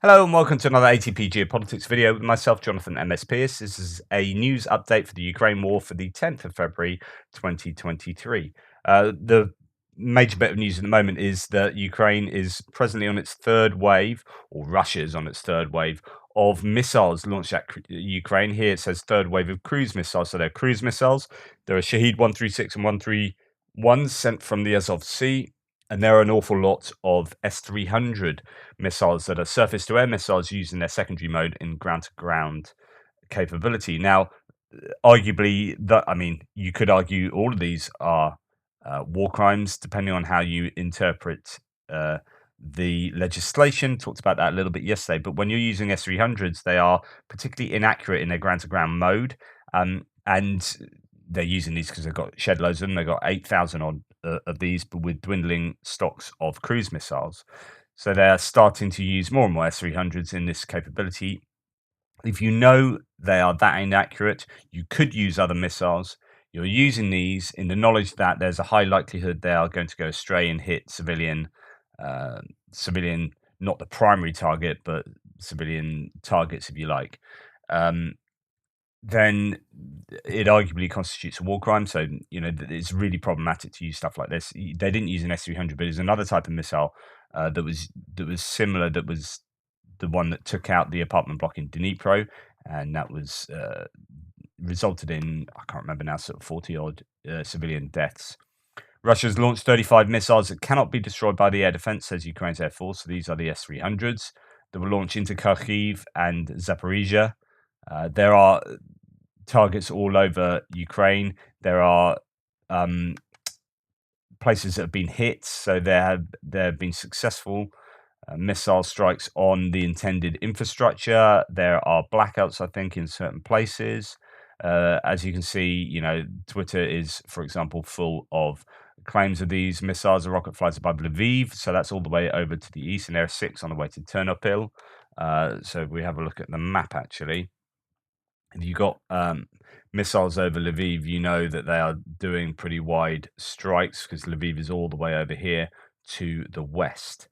Hello and welcome to another ATP Geopolitics video with myself, Jonathan MS Pearce. This is a news update for the Ukraine war for the 10th of February 2023. The major bit of news at the moment is that Ukraine is presently on its third wave, or Russia is on its third wave, of missiles launched at Ukraine. Here it says third wave of cruise missiles. So they're cruise missiles. There are Shahed 136 and 131 sent from the Azov Sea. And there are an awful lot of S-300 missiles that are surface-to-air missiles using their secondary mode in ground-to-ground capability. Now, arguably, you could argue all of these are war crimes, depending on how you interpret the legislation. Talked about that a little bit yesterday. But when you're using S-300s, they are particularly inaccurate in their ground-to-ground mode. And they're using these because they've got shed loads of them. They've got 8,000 of these, but with dwindling stocks of cruise missiles. So they're starting to use more and more S-300s in this capability. If you know they are that inaccurate, you could use other missiles. You're using these in the knowledge that there's a high likelihood they are going to go astray and hit civilian, not the primary target, but civilian targets, if you like. Then it arguably constitutes a war crime. So, it's really problematic to use stuff like this. They didn't use an S-300, but it's another type of missile that was similar. That was the one that took out the apartment block in Dnipro, and that was resulted in, I can't remember now, sort of 40-odd civilian deaths. Russia's launched 35 missiles that cannot be destroyed by the air defense, says Ukraine's Air Force. So these are the S-300s that were launched into Kharkiv and Zaporizhia. There are targets all over Ukraine. There are places that have been hit, so there have been successful missile strikes on the intended infrastructure. There are blackouts, I think, in certain places. As you can see, Twitter is, for example, full of claims of these missiles. A rocket flies above Lviv, so that's all the way over to the east, and there are 6 on the way to Ternopil. So if we have a look at the map, actually, if you've got missiles over Lviv, you know that they are doing pretty wide strikes because Lviv is all the way over here to the west.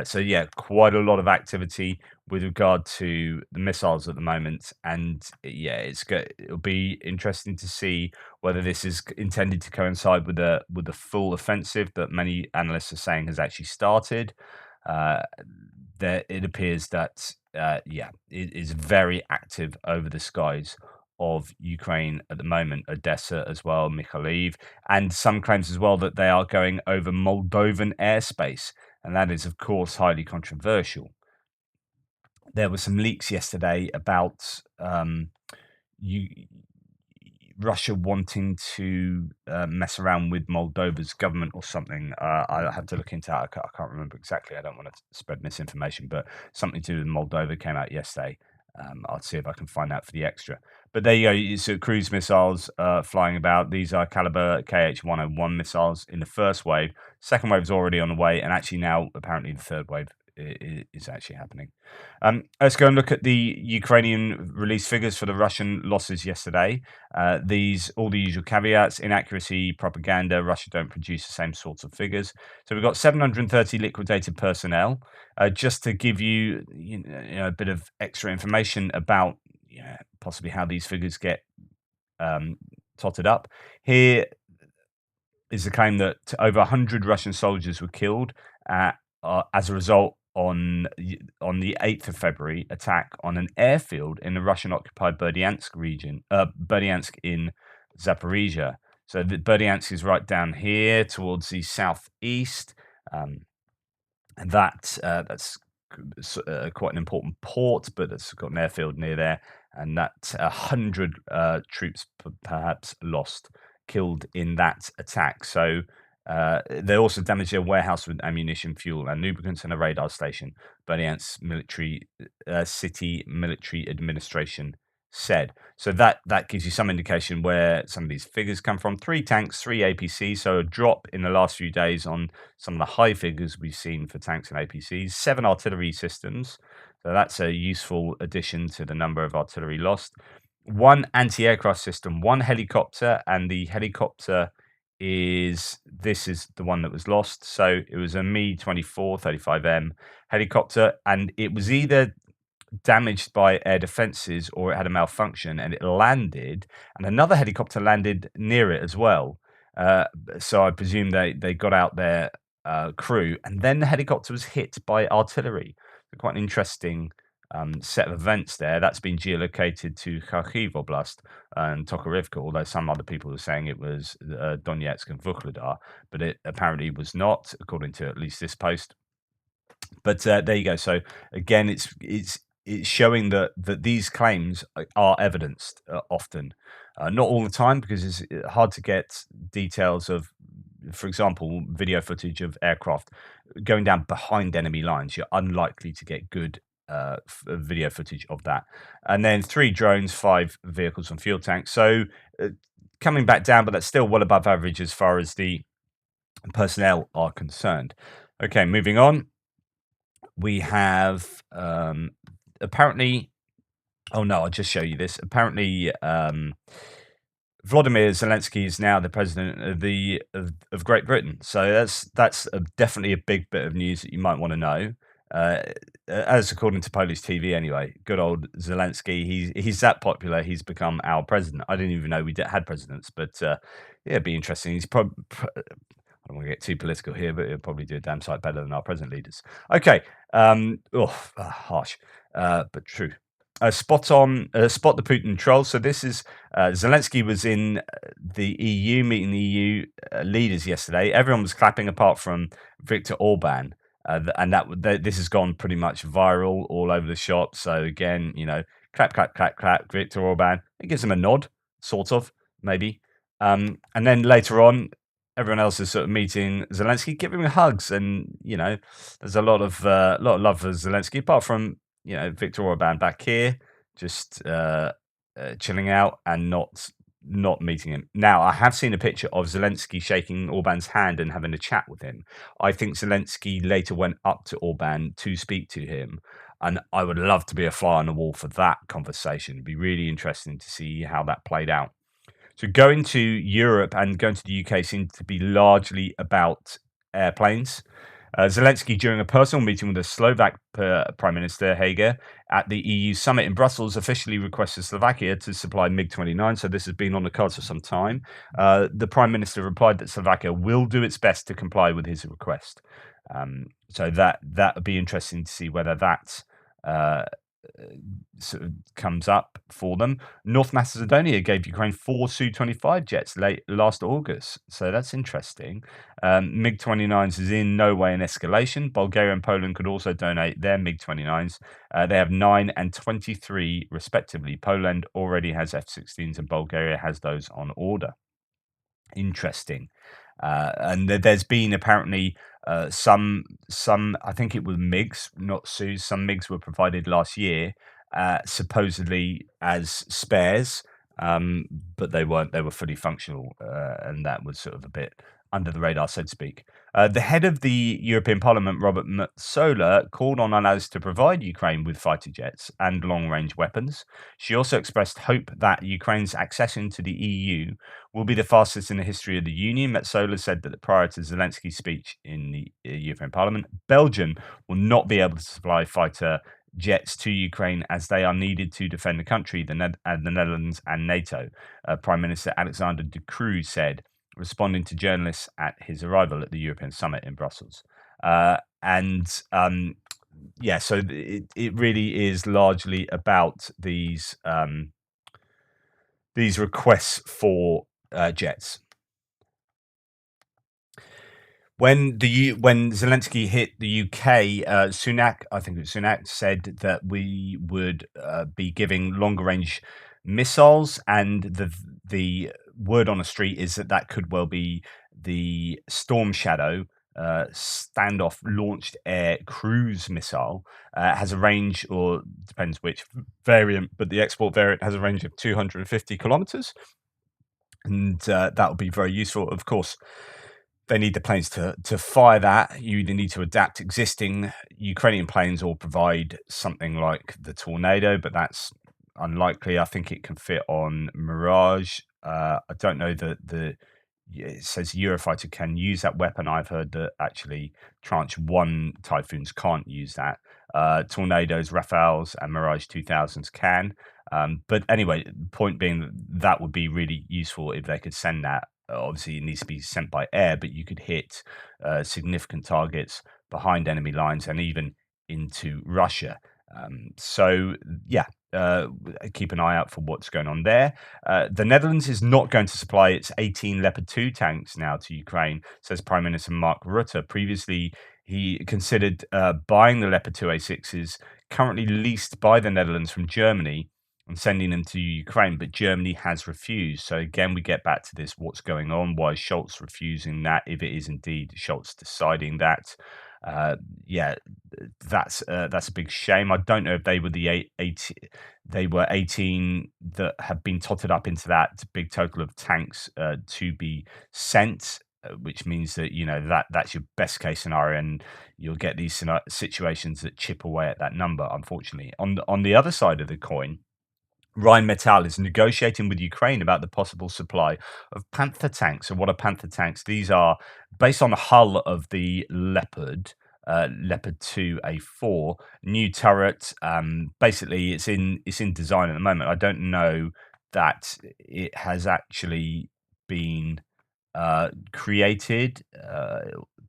So yeah, quite a lot of activity with regard to the missiles at the moment, and yeah, it'll be interesting to see whether this is intended to coincide with the full offensive that many analysts are saying has actually started. It appears that it is very active over the skies of Ukraine at the moment, Odessa as well, Mykolaiv, and some claims as well that they are going over Moldovan airspace, and that is, of course, highly controversial. There were some leaks yesterday about Russia wanting to mess around with Moldova's government or something. I have to look into that. I can't remember exactly. I don't want to spread misinformation, but something to do with Moldova came out yesterday. I'll see if I can find out for the extra. But there you go. So cruise missiles flying about. These are caliber KH-101 missiles in the first wave. Second wave is already on the way, and actually now apparently the third wave is actually happening. Let's go and look at the Ukrainian release figures for the Russian losses yesterday. All the usual caveats: inaccuracy, propaganda. Russia don't produce the same sorts of figures. So we've got 730 liquidated personnel. Just to give you, a bit of extra information about possibly how these figures get totted up. Here is the claim that over 100 Russian soldiers were killed as a result on the 8th of February attack on an airfield in the Russian-occupied Berdyansk region, Berdyansk in Zaporizhia. So the Berdyansk is right down here towards the southeast, and that's quite an important port, but it's got an airfield near there, and that 100 troops perhaps killed in that attack. So they also damaged a warehouse with ammunition, fuel, and lubricants, and a radar station. Berdyansk City Military Administration said. So that gives you some indication where some of these figures come from. 3 tanks, 3 APCs, so a drop in the last few days on some of the high figures we've seen for tanks and APCs. 7 artillery systems, so that's a useful addition to the number of artillery lost. 1 anti-aircraft system, 1 helicopter, and the helicopter this is the one that was lost. So it was a Mi-24 35M helicopter, and it was either damaged by air defenses or it had a malfunction and it landed, and another helicopter landed near it as well. Uh, so I presume they got out their crew, and then the helicopter was hit by artillery. So quite an interesting set of events there. That's been geolocated to Kharkiv Oblast and Tokarivka, although some other people are saying it was Donetsk and Vuhledar, but it apparently was not, according to at least this post. But there you go. So again, it's showing that these claims are evidenced often, not all the time, because it's hard to get details of, for example, video footage of aircraft going down behind enemy lines. You're unlikely to get good video footage of that. And then 3 drones, 5 vehicles and fuel tanks. So coming back down, but that's still well above average as far as the personnel are concerned. Okay, moving on. We have apparently. Oh no, I'll just show you this. Apparently, Vladimir Zelenskyy is now the president of Great Britain. So that's definitely a big bit of news that you might want to know. As according to Polish TV, anyway, good old Zelenskyy. He's that popular. He's become our president. I didn't even know we had presidents, but yeah, it'd be interesting. He's probably. I don't want to get too political here, but he'll probably do a damn sight better than our present leaders. Okay, harsh, but true. Spot the Putin troll. So this is Zelenskyy was in the EU meeting the EU leaders yesterday. Everyone was clapping apart from Viktor Orban, and this has gone pretty much viral all over the shop. So again, clap, clap, clap, clap. Viktor Orban. It gives him a nod, sort of, maybe. And then later on, everyone else is sort of meeting Zelenskyy, giving him hugs, and there's a lot of love for Zelenskyy, apart from Viktor Orban back here, just chilling out and not meeting him. Now, I have seen a picture of Zelenskyy shaking Orban's hand and having a chat with him. I think Zelenskyy later went up to Orban to speak to him, and I would love to be a fly on the wall for that conversation. It'd be really interesting to see how that played out. So going to Europe and going to the UK seemed to be largely about airplanes. Zelenskyy, during a personal meeting with the Slovak Prime Minister Heger at the EU summit in Brussels, officially requested Slovakia to supply MiG-29. So this has been on the cards for some time. The Prime Minister replied that Slovakia will do its best to comply with his request. So that would be interesting to see whether that sort of comes up for them. North Macedonia gave Ukraine 4 Su-25 jets last August, so that's interesting. MiG-29s is in no way an escalation. Bulgaria and Poland could also donate their MiG-29s. They have 9 and 23 respectively. Poland already has F-16s and Bulgaria has those on order. Interesting. And there's been apparently some I think it was MiGs, not Sus. Some MiGs were provided last year, supposedly as spares, but they weren't. They were fully functional, and that was sort of a bit under the radar, so to speak. The head of the European Parliament, Robert Metsola, called on allies to provide Ukraine with fighter jets and long-range weapons. She also expressed hope that Ukraine's accession to the EU will be the fastest in the history of the Union. Metsola said that prior to Zelensky's speech in the European Parliament, Belgium will not be able to supply fighter jets to Ukraine as they are needed to defend the country, the Netherlands and NATO. Prime Minister Alexander De Croo said, responding to journalists at his arrival at the European Summit in Brussels. So it really is largely about these requests for jets. When Zelenskyy hit the UK, Sunak said that we would be giving longer range missiles, and the word on the street is that could well be the Storm Shadow standoff launched air cruise missile. Has a range, or depends which variant, but the export variant has a range of 250 kilometers, and that would be very useful. Of course, they need the planes to fire that. You either need to adapt existing Ukrainian planes or provide something like the Tornado, but that's unlikely. I think it can fit on Mirage. I don't know the it says Eurofighter can use that weapon. I've heard that actually Tranche 1 Typhoons can't use that. Tornadoes, Rafales, and Mirage 2000s can. But anyway, point being that that would be really useful if they could send that. Obviously, it needs to be sent by air, but you could hit significant targets behind enemy lines and even into Russia. So, yeah, keep an eye out for what's going on there. The Netherlands is not going to supply its 18 Leopard 2 tanks now to Ukraine, says Prime Minister Mark Rutte. Previously, he considered buying the Leopard 2 A6s, currently leased by the Netherlands from Germany, and sending them to Ukraine, but Germany has refused. So again, we get back to this: what's going on? Why is Scholz refusing that? If it is indeed Scholz deciding that, uh, yeah, that's a big shame. I don't know if they were they were 18 that have been totted up into that big total of tanks to be sent, which means that that's your best case scenario, and you'll get these situations that chip away at that number. Unfortunately, on the other side of the coin, Rheinmetall is negotiating with Ukraine about the possible supply of Panther tanks. So, what are Panther tanks? These are based on the hull of the Leopard, Leopard 2A4, new turret. Basically, it's in design at the moment. I don't know that it has actually been created.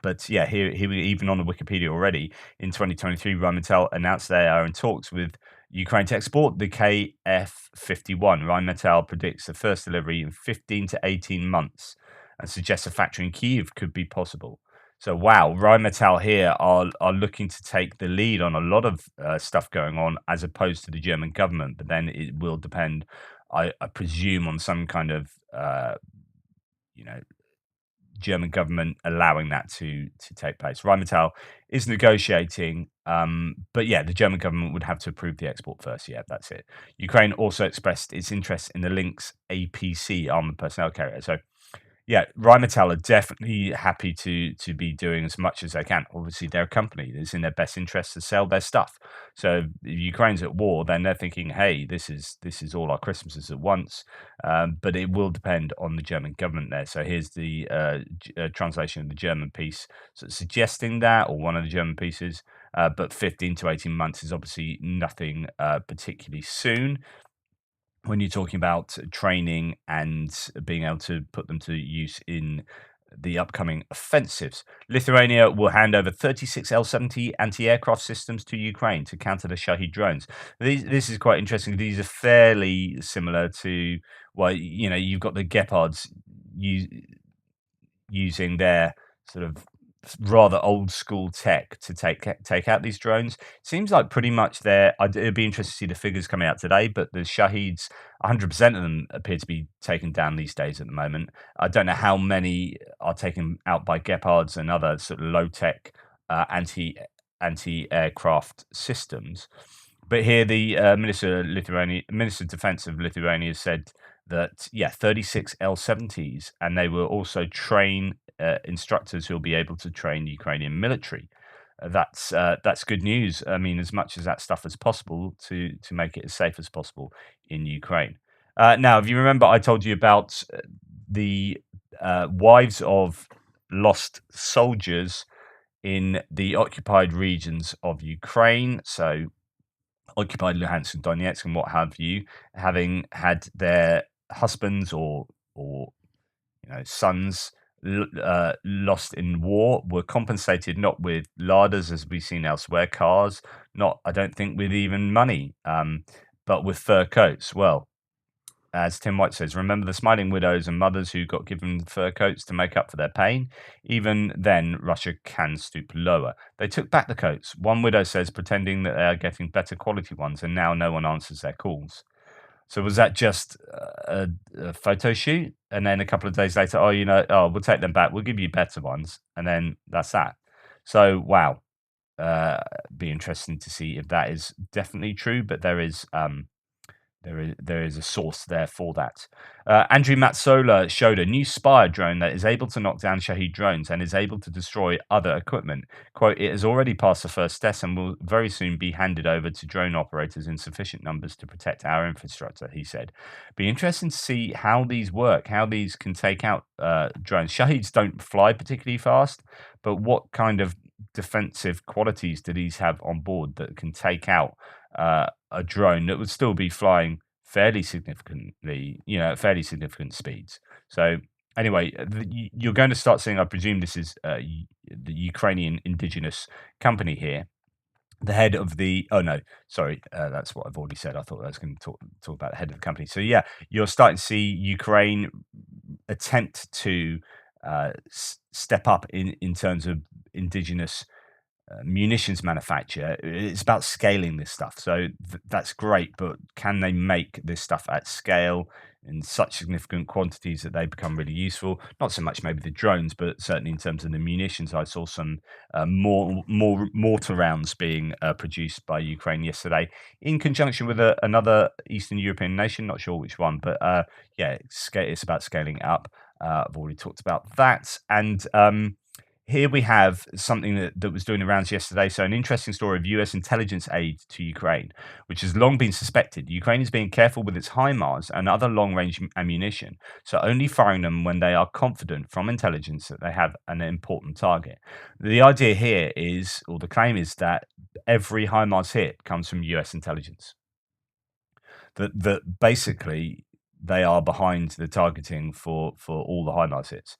But yeah, here even on the Wikipedia already in 2023, Rheinmetall announced they are in talks with Ukraine to export the KF-51. Rheinmetall predicts the first delivery in 15 to 18 months and suggests a factory in Kyiv could be possible. So wow, Rheinmetall here are looking to take the lead on a lot of stuff going on as opposed to the German government. But then it will depend, I presume, on some kind of you know German government allowing that to take place. Rheinmetall is negotiating, but yeah, the German government would have to approve the export first. Yeah, that's it. Ukraine also expressed its interest in the Lynx APC armored personnel carrier. So yeah, Rheinmetall are definitely happy to be doing as much as they can. Obviously, they're a company; it's in their best interest to sell their stuff. So, if Ukraine's at war, then they're thinking, "Hey, this is all our Christmases at once." But it will depend on the German government there. So, here's the translation of the German piece, suggesting that, or one of the German pieces. But 15 to 18 months is obviously nothing particularly soon when you're talking about training and being able to put them to use in the upcoming offensives. Lithuania will hand over 36 L70 anti-aircraft systems to Ukraine to counter the Shahid drones. This is quite interesting. These are fairly similar to, well, you've got the Gepards using their sort of rather old school tech to take out these drones. Seems like pretty much there. It'd be interesting to see the figures coming out today, but the Shaheeds, 100% of them appear to be taken down these days at the moment. I don't know how many are taken out by Gepards and other sort of low tech anti-aircraft systems. But here, the Minister of Defense of Lithuania said that 36 L70s, and they will also train instructors who will be able to train Ukrainian military. That's good news. I mean, as much as that stuff as possible to make it as safe as possible in Ukraine. Now, if you remember, I told you about the wives of lost soldiers in the occupied regions of Ukraine. So occupied Luhansk and Donetsk and what have you, having had their husbands or sons lost in war, were compensated not with larders as we've seen elsewhere, cars, not I don't think with even money, but with fur coats. Well, as Tim White says, remember the smiling widows and mothers who got given fur coats to make up for their pain? Even then, Russia can stoop lower. They took back the coats, one widow says, pretending that they are getting better quality ones, and now no one answers their calls. So was that just a photo shoot? And then a couple of days later, we'll take them back. We'll give you better ones. And then that's that. So, wow. Be interesting to see if that is definitely true. But there is There is a source there for that. Andrew Matsola showed a new Spire drone that is able to knock down Shahed drones and is able to destroy other equipment. Quote, it has already passed the first test and will very soon be handed over to drone operators in sufficient numbers to protect our infrastructure, he said. Be interesting to see how these work, how these can take out drones. Shaheds don't fly particularly fast, but what kind of defensive qualities do these have on board that can take out a drone that would still be flying fairly significantly, at fairly significant speeds. So anyway, you're going to start seeing. I presume this is the Ukrainian indigenous company here. The head of the that's what I've already said. I thought I was going to talk about the head of the company. So yeah, you're starting to see Ukraine attempt to step up in terms of indigenous munitions manufacture. It's about scaling this stuff. So that's great, but can they make this stuff at scale in such significant quantities that they become really useful? Not so much maybe the drones, but certainly in terms of the munitions. I saw some more mortar rounds being produced by Ukraine yesterday in conjunction with another Eastern European nation. Not sure which one, but it's about scaling up. I've already talked about that. And here we have something that was doing the rounds yesterday. So, an interesting story of US intelligence aid to Ukraine, which has long been suspected. Ukraine is being careful with its HIMARS and other long range ammunition, so only firing them when they are confident from intelligence that they have an important target. The idea here is, or the claim is, that every HIMARS hit comes from US intelligence. That basically they are behind the targeting for all the HIMARS hits.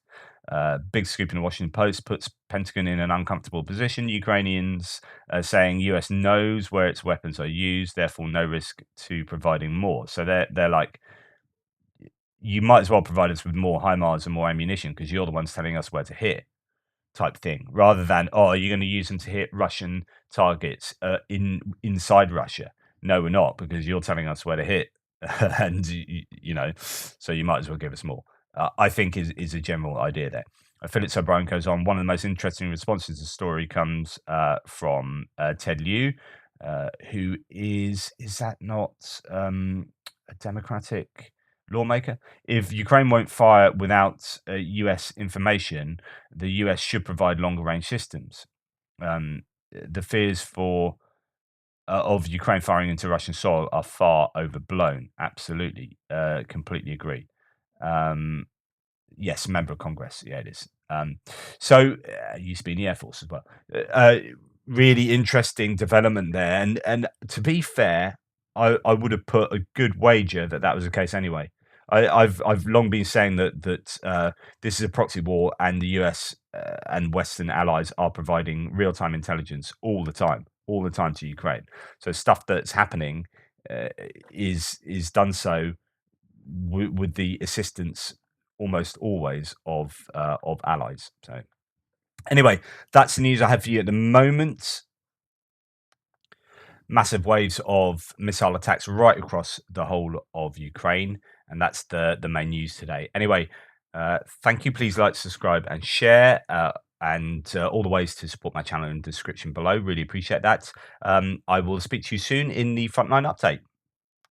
Big scoop in the Washington Post puts Pentagon in an uncomfortable position. Ukrainians saying US knows where its weapons are used, therefore no risk to providing more. So they're like, you might as well provide us with more HIMARS and more ammunition because you're the ones telling us where to hit, type thing, rather than, oh, are you going to use them to hit Russian targets inside Russia? No, we're not, because you're telling us where to hit, and so you might as well give us more. I think is a general idea there. Philip O'Brien goes on. One of the most interesting responses to the story comes from Ted Lieu, who is that not a Democratic lawmaker? If Ukraine won't fire without US information, the US should provide longer range systems. The fears of Ukraine firing into Russian soil are far overblown. Absolutely, completely agree. Yes, member of Congress. Yeah, it is. So used to be in the Air Force as well. Really interesting development there, and to be fair, I would have put a good wager that was the case anyway. I've long been saying that this is a proxy war, and the US and Western allies are providing real time intelligence all the time to Ukraine. So stuff that's happening is done so with the assistance almost always of allies. So anyway, that's the news I have for you at the moment. Massive waves of missile attacks right across the whole of Ukraine, and that's the main news today. Anyway, thank you. Please like, subscribe, and share. And all the ways to support my channel in the description below. Really appreciate that. I will speak to you soon in the Frontline update.